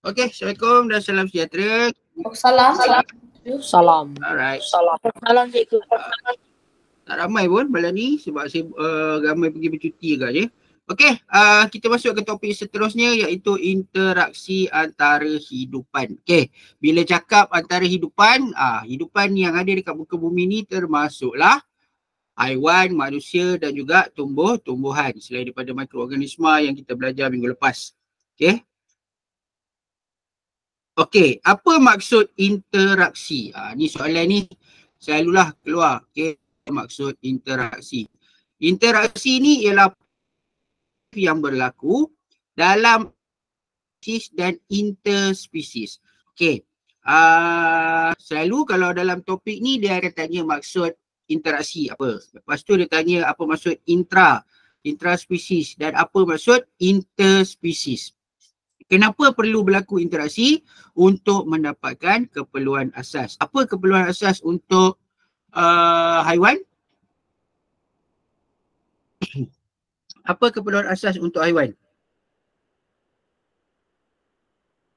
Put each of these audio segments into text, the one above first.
Okey, Assalamualaikum dan salam sejahtera. Salam. Salam. Alright. Salam cikgu. Tak ramai pun malam ni sebab saya ramai pergi bercuti agaknya. Okey, kita masuk ke topik seterusnya iaitu interaksi antara hidupan. Okey, bila cakap antara hidupan, hidupan yang ada dekat muka bumi ni termasuklah haiwan, manusia dan juga tumbuh-tumbuhan selain daripada mikroorganisma yang kita belajar minggu lepas. Okey. Okey, apa maksud interaksi? Ni soalan ni selalulah keluar. Okey, maksud interaksi. Interaksi ni ialah yang berlaku dalam spesies dan interspesies. Okey. Selalu kalau dalam topik ni dia akan tanya maksud interaksi apa. Lepas tu dia tanya apa maksud intraspesies dan apa maksud interspesies. Kenapa perlu berlaku interaksi? Untuk mendapatkan keperluan asas. Apa keperluan asas untuk haiwan? Apa keperluan asas untuk haiwan?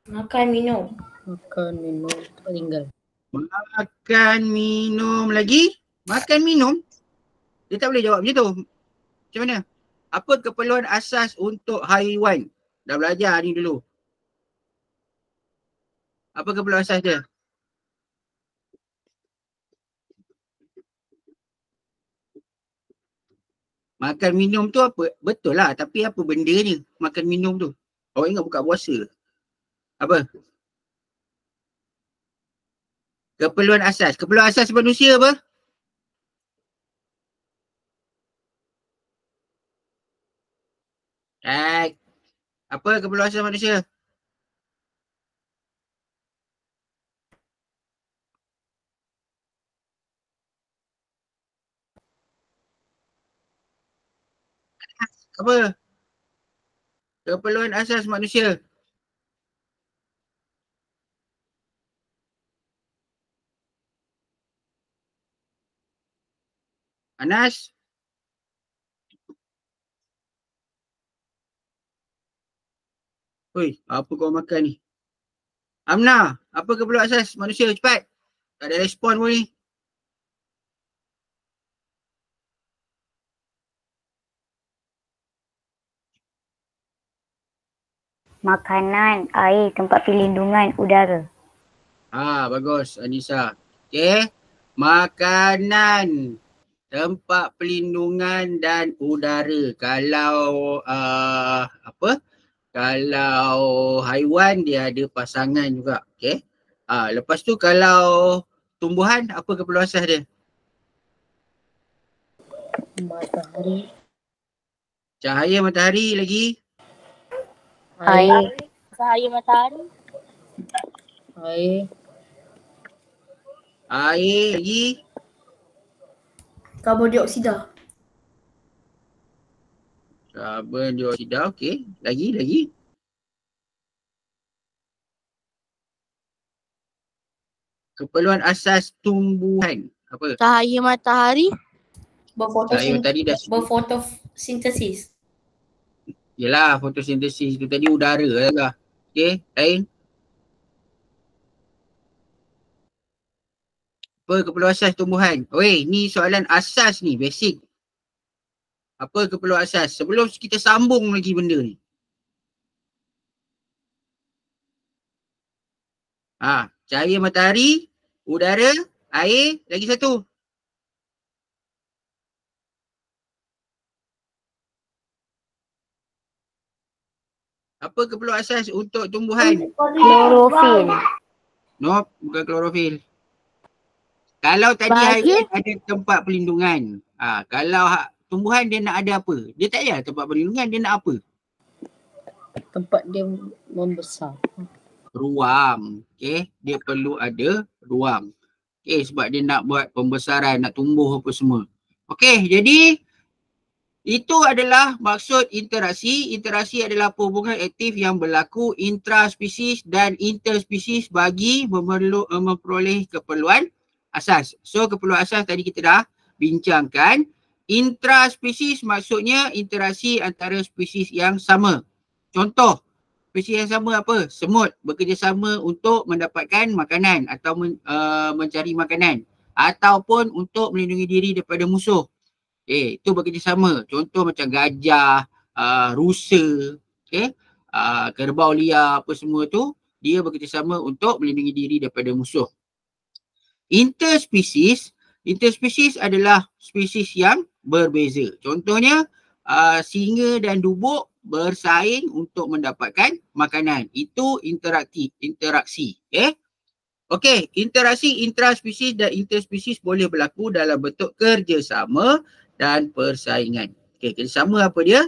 Makan, minum. Makan, minum, tinggal. Makan, minum lagi? Makan, minum? Dia tak boleh jawab macam tu. Macam mana? Apa keperluan asas untuk haiwan? Dah belajar ni dulu. Apa keperluan asas dia? Makan minum tu apa? Betul lah, tapi apa benda ni makan minum tu? Awak ingat buka puasa? Apa? Keperluan asas. Keperluan asas manusia apa? Apa keperluan asas manusia? Apa? Keperluan asas manusia. Anas? Oi, apa kau makan ni? Amna, apa keperluan asas manusia? Cepat. Tak ada respon pun ni. Makanan, air, tempat perlindungan, udara. Bagus Anissa. Okey. Makanan, tempat perlindungan dan udara. Kalau kalau haiwan dia ada pasangan juga. Okey. Lepas tu kalau tumbuhan apa keperluan asas dia? Matahari. Cahaya matahari lagi. Air. Cahaya matahari. Air. Air lagi. Karbon dioksida. Karbon dioksida. Okey. Lagi. Keperluan asas tumbuhan. Apa? Cahaya matahari. Cahaya matahari dah. Berfotosintesis. Yelah, fotosintesis tu tadi udara lah. Okey, lain. Apa keperluan asas tumbuhan? Oi, ni soalan asas ni, basic. Apa keperluan asas? Sebelum kita sambung lagi benda ni. Cahaya matahari, udara, air, lagi satu. Apa keperluan asas untuk tumbuhan? Klorofil. No, bukan klorofil. Kalau tadi haiwan ada tempat perlindungan. Kalau tumbuhan dia nak ada apa? Dia tak payah tempat perlindungan, dia nak apa? Tempat dia membesar. Ruang. Okey, dia perlu ada ruang. Okey, sebab dia nak buat pembesaran, nak tumbuh apa semua. Okey, jadi itu adalah maksud interaksi. Interaksi adalah perhubungan aktif yang berlaku intraspesies dan interspesies bagi memperoleh keperluan asas. So keperluan asas tadi kita dah bincangkan. Intraspesies maksudnya interaksi antara spesies yang sama. Contoh, Spesies yang sama apa? Semut bekerjasama untuk mendapatkan makanan atau mencari makanan ataupun untuk melindungi diri daripada musuh. Itu bekerjasama. Contoh macam gajah, rusa, kerbau liar apa semua tu, dia bekerjasama untuk melindungi diri daripada musuh. Interspesies adalah spesies yang berbeza. Contohnya singa dan dubuk bersaing untuk mendapatkan makanan. Itu interaksi. Okey, interaksi intraspesies dan interspesies boleh berlaku dalam bentuk kerjasama dan persaingan. Okey, kerjasama apa dia?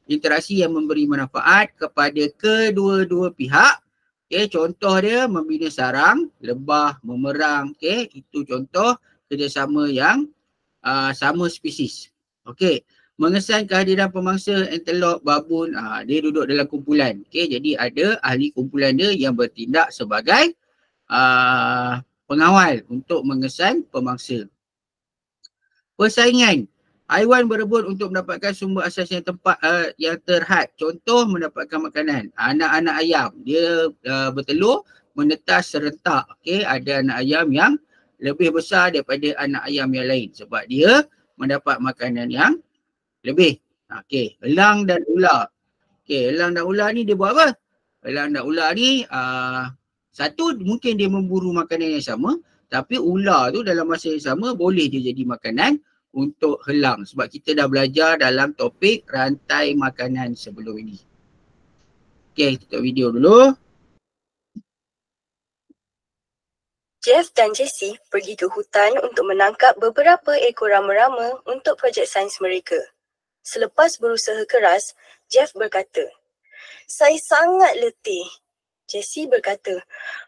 Interaksi yang memberi manfaat kepada kedua-dua pihak. Okey, contoh dia membina sarang, lebah, memerang. Okey, itu contoh kerjasama yang sama spesies. Okey, mengesan kehadiran pemangsa antelop, babun, dia duduk dalam kumpulan. Okey, jadi ada ahli kumpulan dia yang bertindak sebagai pengawal untuk mengesan pemangsa. Persaingan. Haiwan berebut untuk mendapatkan sumber asas yang yang terhad. Contoh mendapatkan makanan. Anak-anak ayam, dia bertelur menetas serentak. Okey, ada anak ayam yang lebih besar daripada anak ayam yang lain sebab dia mendapat makanan yang lebih. Okey, elang dan ular. Okey, elang dan ular ni dia buat apa? Elang dan ular ni satu mungkin dia memburu makanan yang sama, tapi ular tu dalam masa yang sama boleh dia jadi makanan untuk helang sebab kita dah belajar dalam topik rantai makanan sebelum ini. Okey, kita tengok video dulu. Jeff dan Jessie pergi ke hutan untuk menangkap beberapa ekor rama-rama untuk projek sains mereka. Selepas berusaha keras, Jeff berkata, "Saya sangat letih." Jessie berkata,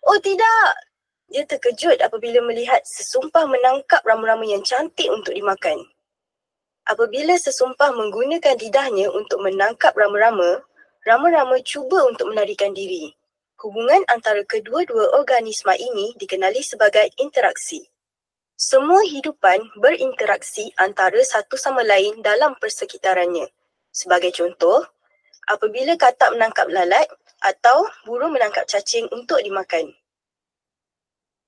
"Oh tidak." Dia terkejut apabila melihat sesumpah menangkap rama-rama yang cantik untuk dimakan. Apabila sesumpah menggunakan lidahnya untuk menangkap rama-rama, rama-rama cuba untuk melarikan diri. Hubungan antara kedua-dua organisma ini dikenali sebagai interaksi. Semua hidupan berinteraksi antara satu sama lain dalam persekitarannya. Sebagai contoh, apabila katak menangkap lalat atau burung menangkap cacing untuk dimakan.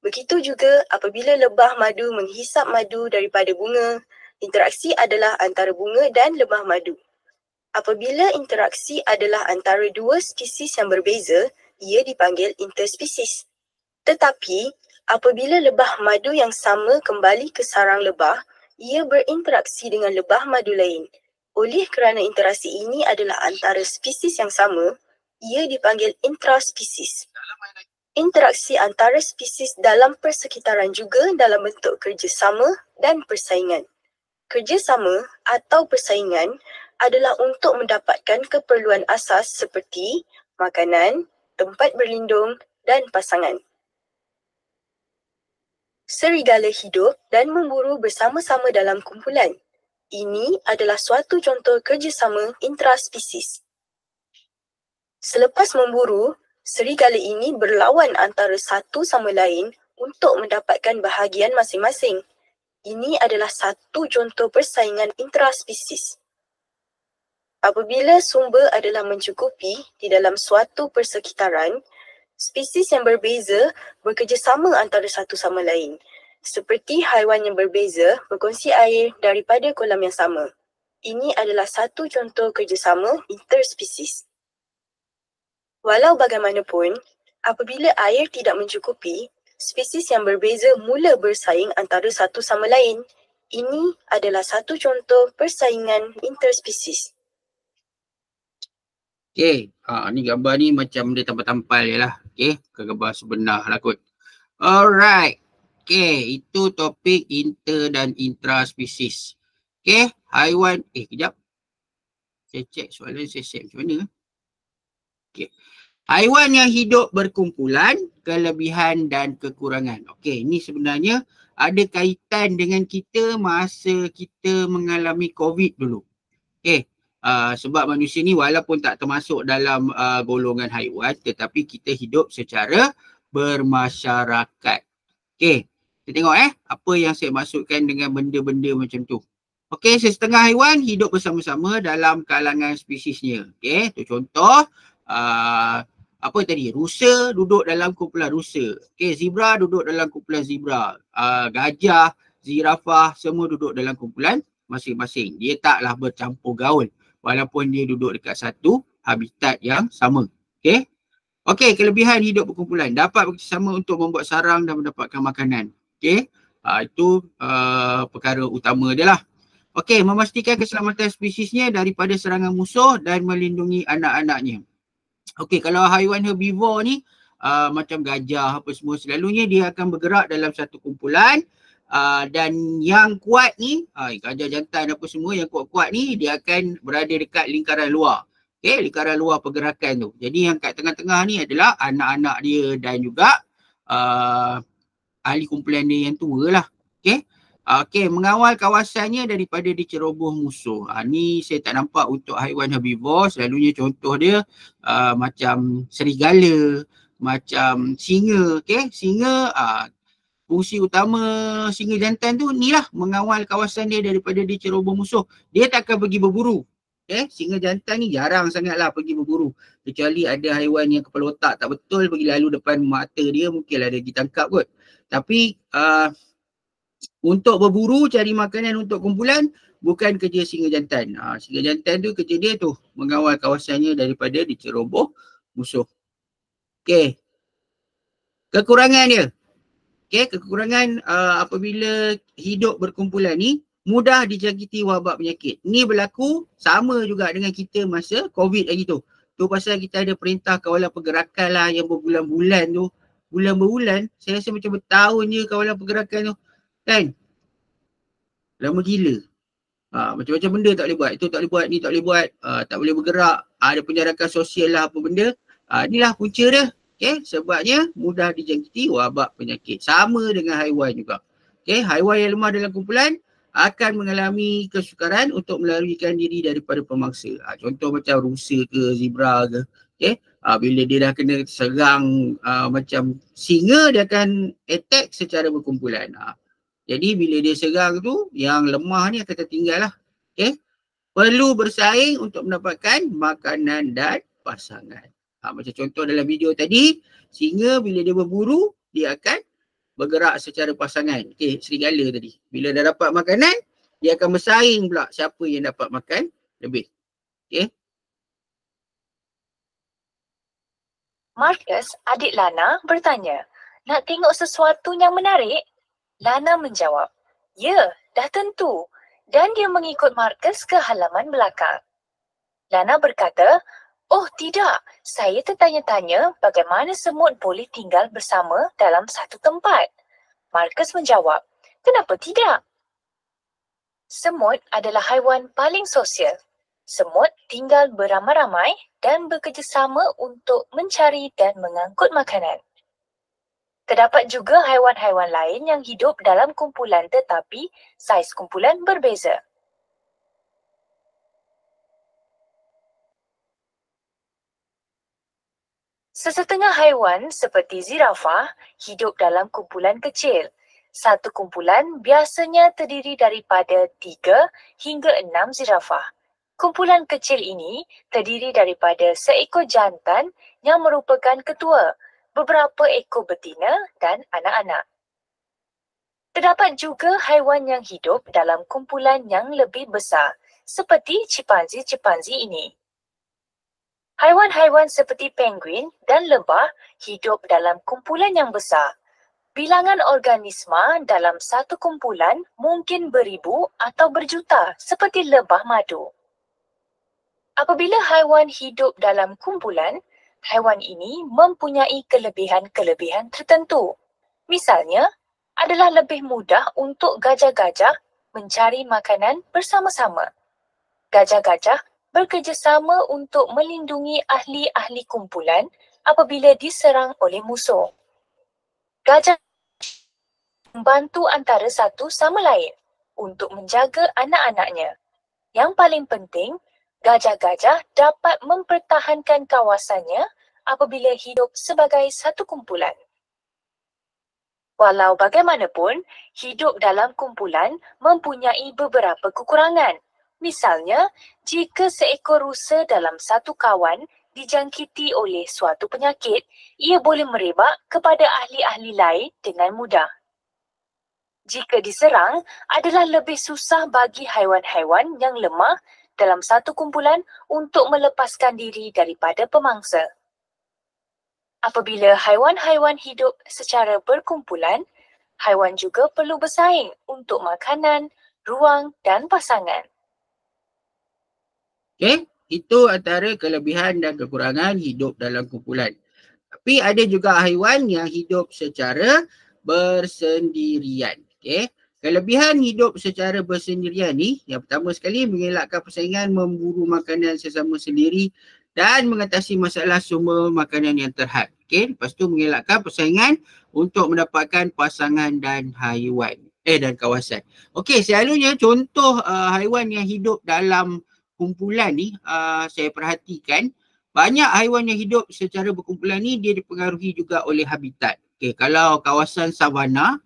Begitu juga apabila lebah madu menghisap madu daripada bunga, interaksi adalah antara bunga dan lebah madu. Apabila interaksi adalah antara dua spesies yang berbeza, ia dipanggil interspesies. Tetapi, apabila lebah madu yang sama kembali ke sarang lebah, ia berinteraksi dengan lebah madu lain. Oleh kerana interaksi ini adalah antara spesies yang sama, ia dipanggil intraspesies. Interaksi antara spesies dalam persekitaran juga dalam bentuk kerjasama dan persaingan. Kerjasama atau persaingan adalah untuk mendapatkan keperluan asas seperti makanan, tempat berlindung dan pasangan. Serigala hidup dan memburu bersama-sama dalam kumpulan. Ini adalah suatu contoh kerjasama intraspesies. Selepas memburu, serigala ini berlawan antara satu sama lain untuk mendapatkan bahagian masing-masing. Ini adalah satu contoh persaingan intraspesies. Apabila sumber adalah mencukupi di dalam suatu persekitaran, spesies yang berbeza bekerjasama antara satu sama lain. Seperti haiwan yang berbeza berkongsi air daripada kolam yang sama. Ini adalah satu contoh kerjasama interspesies. Walau bagaimanapun, apabila air tidak mencukupi, spesies yang berbeza mula bersaing antara satu sama lain. Ini adalah satu contoh persaingan interspesies. Okey, ni gambar ni macam dia tampal-tampal je lah. Okey, gambar sebenar lah kot. Alright. Okey, itu topik inter dan intraspesies. Okey, haiwan, kejap. Saya cek soalan saya set macam mana. Okey. Haiwan yang hidup berkumpulan, kelebihan dan kekurangan. Okey, ini sebenarnya ada kaitan dengan kita masa kita mengalami COVID dulu. Okey, sebab manusia ni walaupun tak termasuk dalam golongan haiwan, tetapi kita hidup secara bermasyarakat. Okey, kita tengok apa yang saya maksudkan dengan benda-benda macam tu. Okey, sesetengah haiwan hidup bersama-sama dalam kalangan spesiesnya. Okey, tu contoh apa tadi? Rusa duduk dalam kumpulan rusa. Okey, zebra duduk dalam kumpulan zebra. Gajah, zirafah semua duduk dalam kumpulan masing-masing. Dia taklah bercampur gaul walaupun dia duduk dekat satu habitat yang sama. Okey. Okey, kelebihan hidup berkumpulan. Dapat bekerjasama untuk membuat sarang dan mendapatkan makanan. Okey. Itu perkara utama dia lah. Okey, memastikan keselamatan spesiesnya daripada serangan musuh dan melindungi anak-anaknya. Okey, kalau haiwan herbivore ni macam gajah apa semua, selalunya dia akan bergerak dalam satu kumpulan dan yang kuat ni, gajah jantan apa semua yang kuat-kuat ni dia akan berada dekat lingkaran luar. Okey, lingkaran luar pergerakan tu. Jadi yang kat tengah-tengah ni adalah anak-anak dia dan juga ahli kumpulan dia yang tua lah. Okey. Okey, mengawal kawasannya daripada diceroboh musuh. Ni saya tak nampak untuk haiwan herbivore. Selalunya contoh dia macam serigala, macam singa. Okey, singa fungsi utama singa jantan tu ni lah, mengawal kawasan dia daripada diceroboh musuh. Dia tak akan pergi berburu. Okey, singa jantan ni jarang sangatlah pergi berburu. Kecuali ada haiwan yang kepala otak tak betul pergi lalu depan mata dia, mungkinlah dia ditangkap kot. Tapi untuk berburu, cari makanan untuk kumpulan bukan kerja singa jantan. Singa jantan tu kerja dia tu mengawal kawasannya daripada diceroboh musuh. Okey. Kekurangan dia. Okey, kekurangan apabila hidup berkumpulan ni mudah dijangkiti wabak penyakit. Ni berlaku sama juga dengan kita masa COVID lagi tu. Tu pasal kita ada perintah kawalan pergerakan lah yang berbulan-bulan tu. Bulan-bulan, saya rasa macam bertahun je kawalan pergerakan tu. Kan? Lama gila. Macam-macam benda tak boleh buat. Itu tak boleh buat, ni tak boleh buat. Tak boleh bergerak. Ada penjarakan sosial lah apa benda. Inilah punca dia. Okay? Sebabnya mudah dijangkiti wabak penyakit. Sama dengan haiwan juga. Okay? Haiwan yang lemah dalam kumpulan akan mengalami kesukaran untuk melarikan diri daripada pemangsa. Contoh macam rusa ke, zebra ke. Okay? Bila dia dah kena serang macam singa, dia akan attack secara berkumpulan. Jadi bila dia serang tu, yang lemah ni akan tertinggal lah. Okay? Perlu bersaing untuk mendapatkan makanan dan pasangan. Macam contoh dalam video tadi, singa bila dia berburu, dia akan bergerak secara pasangan. Okay, serigala tadi. Bila dah dapat makanan, dia akan bersaing pula siapa yang dapat makan lebih. Okay? Marcus, adik Lana, bertanya, nak tengok sesuatu yang menarik? Lana menjawab, ya, dah tentu. Dan dia mengikut Marcus ke halaman belakang. Lana berkata, oh tidak, saya tertanya-tanya bagaimana semut boleh tinggal bersama dalam satu tempat. Marcus menjawab, kenapa tidak? Semut adalah haiwan paling sosial. Semut tinggal beramai-ramai dan bekerjasama untuk mencari dan mengangkut makanan. Terdapat juga haiwan-haiwan lain yang hidup dalam kumpulan tetapi saiz kumpulan berbeza. Sesetengah haiwan seperti zirafah hidup dalam kumpulan kecil. Satu kumpulan biasanya terdiri daripada 3 hingga 6 zirafah. Kumpulan kecil ini terdiri daripada seekor jantan yang merupakan ketua, beberapa ekor betina dan anak-anak. Terdapat juga haiwan yang hidup dalam kumpulan yang lebih besar, seperti cimpanzi-cimpanzi ini. Haiwan-haiwan seperti penguin dan lebah hidup dalam kumpulan yang besar. Bilangan organisma dalam satu kumpulan mungkin beribu atau berjuta, seperti lebah madu. Apabila haiwan hidup dalam kumpulan, haiwan ini mempunyai kelebihan-kelebihan tertentu. Misalnya, adalah lebih mudah untuk gajah-gajah mencari makanan bersama-sama. Gajah-gajah bekerjasama untuk melindungi ahli-ahli kumpulan apabila diserang oleh musuh. Gajah membantu antara satu sama lain untuk menjaga anak-anaknya. Yang paling penting, gajah-gajah dapat mempertahankan kawasannya apabila hidup sebagai satu kumpulan. Walau bagaimanapun, hidup dalam kumpulan mempunyai beberapa kekurangan. Misalnya, jika seekor rusa dalam satu kawan dijangkiti oleh suatu penyakit, ia boleh merebak kepada ahli-ahli lain dengan mudah. Jika diserang, adalah lebih susah bagi haiwan-haiwan yang lemah dalam satu kumpulan untuk melepaskan diri daripada pemangsa. Apabila haiwan-haiwan hidup secara berkumpulan, haiwan juga perlu bersaing untuk makanan, ruang dan pasangan. Okey, itu antara kelebihan dan kekurangan hidup dalam kumpulan. Tapi ada juga haiwan yang hidup secara bersendirian. Okey. Kelebihan hidup secara bersendirian ni, yang pertama sekali mengelakkan persaingan memburu makanan sesama sendiri dan mengatasi masalah sumber makanan yang terhad. Okey, lepas tu mengelakkan persaingan untuk mendapatkan pasangan dan haiwan dan kawasan. Okey, selalunya contoh haiwan yang hidup dalam kumpulan ni saya perhatikan banyak haiwan yang hidup secara berkumpulan ni dia dipengaruhi juga oleh habitat. Okey, kalau kawasan savana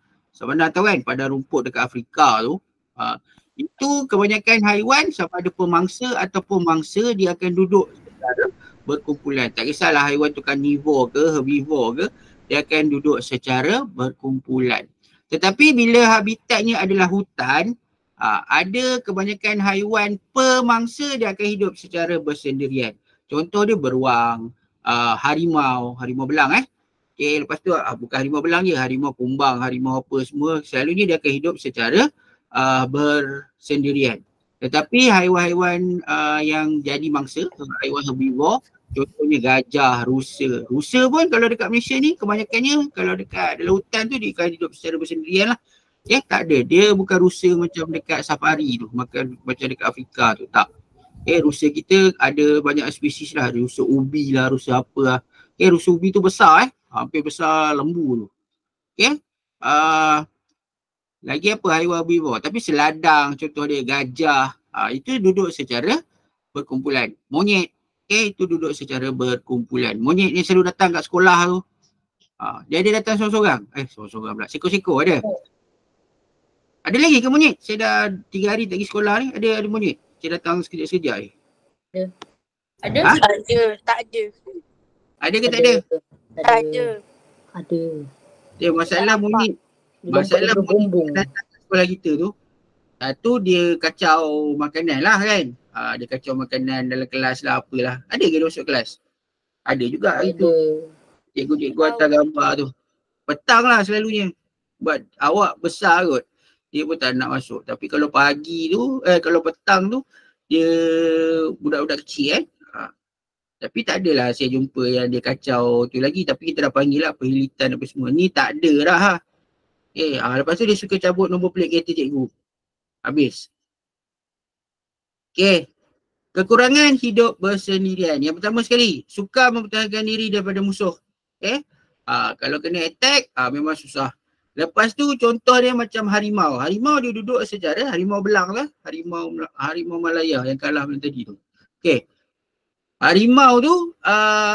tahu kan, padang rumput dekat Afrika tu, itu kebanyakan haiwan sama ada pemangsa ataupun mangsa dia akan duduk secara berkumpulan. Tak kisahlah haiwan tu carnivore ke herbivore ke, dia akan duduk secara berkumpulan. Tetapi bila habitatnya adalah hutan, ada kebanyakan haiwan pemangsa dia akan hidup secara bersendirian. Contoh dia beruang, harimau belang Okay, lepas tu bukan harimau belang je, harimau kumbang, harimau apa semua, selalunya dia akan hidup secara bersendirian. Tetapi haiwan-haiwan yang jadi mangsa, haiwan herbivore, contohnya gajah, rusa. Rusa pun kalau dekat Malaysia ni kebanyakannya kalau dekat dalam hutan tu dia akan hidup secara bersendirian lah. Tak ada. Dia bukan rusa macam dekat safari tu, macam dekat Afrika tu, tak. Rusa kita ada banyak spesies lah, rusa ubi lah, rusa apa lah. Rusa ubi tu besar hampir besar lembu tu. Lagi apa haiwan herbivore, tapi seladang contoh dia, gajah, itu duduk secara berkumpulan. Monyet, itu duduk secara berkumpulan. Monyet ni selalu datang kat sekolah tu. Dia ada datang seorang-seorang. Seorang-seorang pula. Seko-seko ada. Ada lagi ke monyet? Saya dah 3 hari tak pergi sekolah ni, ada monyet. Saya datang sekejap-sekejap ni. Ada? Tak ada. Ada ke tak ada? Ada. Dia masalah monyet. Masalah monyet datang ke sekolah kita tu. Satu dia kacau makanan lah kan. Dia kacau makanan dalam kelas lah apalah. Ada ke dia masuk kelas? Ada juga itu. Cikgu-cikgu hantar gambar tu. Petang lah selalunya. Buat awak besar kot. Dia pun tak nak masuk. Tapi kalau pagi tu, kalau petang tu, dia budak-budak kecil tapi tak adalah saya jumpa yang dia kacau tu lagi. Tapi kita dah panggil lah perhilitan apa semua. Ni tak ada dah lepas tu dia suka cabut nombor plate kereta cikgu. Habis. Kekurangan hidup bersendirian. Yang pertama sekali, sukar mempertahankan diri daripada musuh. Kalau kena attack, memang susah. Lepas tu contoh dia macam harimau. Harimau dia duduk secara, harimau belang lah. Harimau Malaya yang kalah malam tadi tu. Harimau tu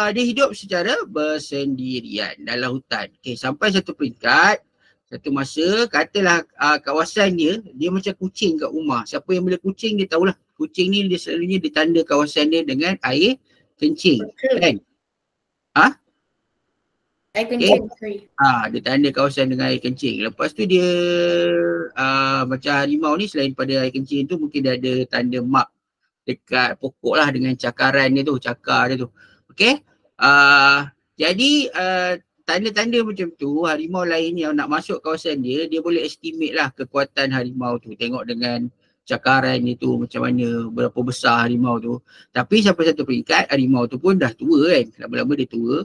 dia hidup secara bersendirian dalam hutan. Sampai satu peringkat, satu masa katalah kawasan dia macam kucing kat rumah. Siapa yang bela kucing dia tahulah. Kucing ni dia selalunya ditanda kawasan dia dengan air kencing. Kan? Air kencing. Dia tanda kawasan dengan air kencing. Lepas tu dia macam harimau ni selain pada air kencing tu mungkin dia ada tanda mark dekat pokok lah dengan cakaran dia tu, cakar dia tu. Jadi tanda-tanda macam tu, harimau lain yang nak masuk kawasan dia boleh estimate lah kekuatan harimau tu. Tengok dengan cakaran dia tu macam mana, berapa besar harimau tu. Tapi sampai satu peringkat harimau tu pun dah tua kan, lama-lama dia tua.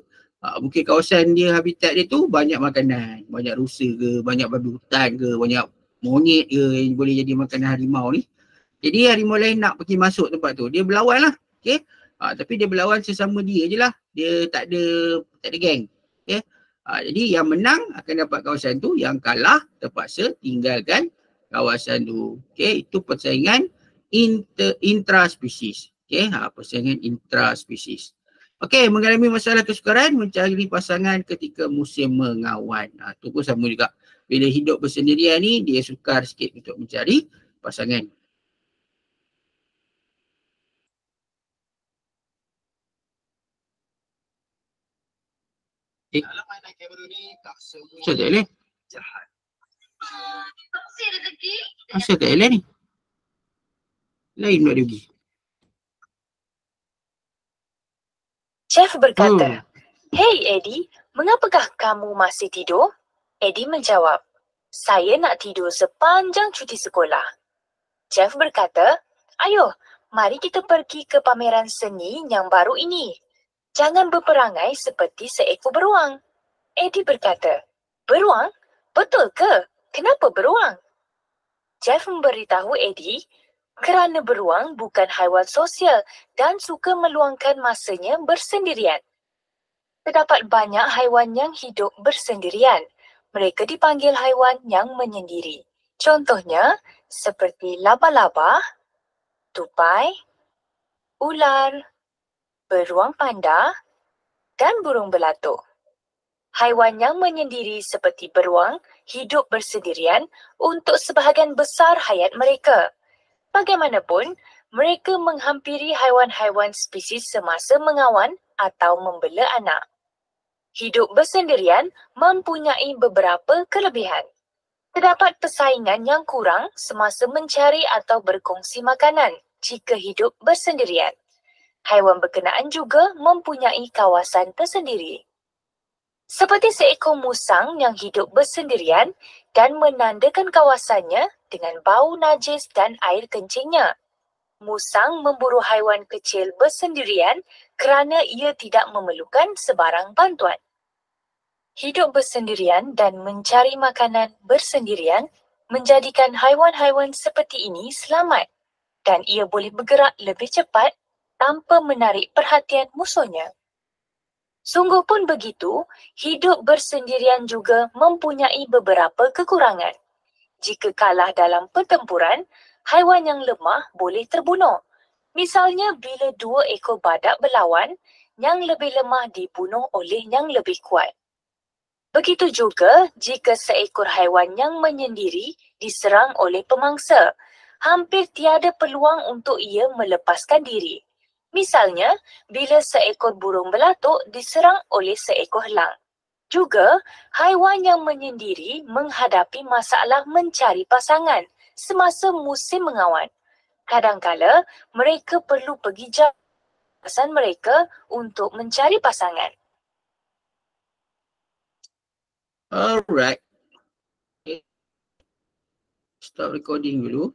Mungkin kawasan dia, habitat dia tu banyak makanan, banyak rusa ke, banyak babi hutan ke, banyak monyet ke yang boleh jadi makanan harimau ni. Jadi harimau lain nak pergi masuk tempat tu, dia berlawan lah. Tapi dia berlawan sesama dia je lah. Dia tak ada geng. Jadi yang menang akan dapat kawasan tu, yang kalah terpaksa tinggalkan kawasan tu. Itu persaingan intraspesies. Persaingan intraspesies. Mengalami masalah kesukaran mencari pasangan ketika musim mengawan. Tu pun sama juga. Bila hidup bersendirian ni, dia sukar sikit untuk mencari pasangan. Asal tak boleh? Asal tak boleh ni? Lain pula dia pergi. Jeff berkata, "Hey Eddie, mengapakah kamu masih tidur?" Eddie menjawab, "Saya nak tidur sepanjang cuti sekolah." Jeff berkata, "Ayuh, mari kita pergi ke pameran seni yang baru ini. Jangan berperangai seperti seekor beruang." Eddie berkata, "Beruang? Betul ke? Kenapa beruang?" Jeff memberitahu Eddie kerana beruang bukan haiwan sosial dan suka meluangkan masanya bersendirian. Terdapat banyak haiwan yang hidup bersendirian. Mereka dipanggil haiwan yang menyendiri. Contohnya seperti laba-laba, tupai, ular, beruang panda dan burung belatuk. Haiwan yang menyendiri seperti beruang hidup bersendirian untuk sebahagian besar hayat mereka. Bagaimanapun, mereka menghampiri haiwan-haiwan spesies semasa mengawan atau membela anak. Hidup bersendirian mempunyai beberapa kelebihan. Terdapat persaingan yang kurang semasa mencari atau berkongsi makanan jika hidup bersendirian. Haiwan berkenaan juga mempunyai kawasan tersendiri. Seperti seekor musang yang hidup bersendirian dan menandakan kawasannya dengan bau najis dan air kencingnya. Musang memburu haiwan kecil bersendirian kerana ia tidak memerlukan sebarang bantuan. Hidup bersendirian dan mencari makanan bersendirian menjadikan haiwan-haiwan seperti ini selamat dan ia boleh bergerak lebih cepat tanpa menarik perhatian musuhnya. Sungguh pun begitu, hidup bersendirian juga mempunyai beberapa kekurangan. Jika kalah dalam pertempuran, haiwan yang lemah boleh terbunuh. Misalnya bila 2 ekor badak berlawan, yang lebih lemah dibunuh oleh yang lebih kuat. Begitu juga jika seekor haiwan yang menyendiri diserang oleh pemangsa, hampir tiada peluang untuk ia melepaskan diri. Misalnya, bila seekor burung belatuk diserang oleh seekor elang. Juga, haiwan yang menyendiri menghadapi masalah mencari pasangan semasa musim mengawan. Kadangkala, mereka perlu pergi jauh kawasan mereka untuk mencari pasangan. Alright. Stop recording dulu.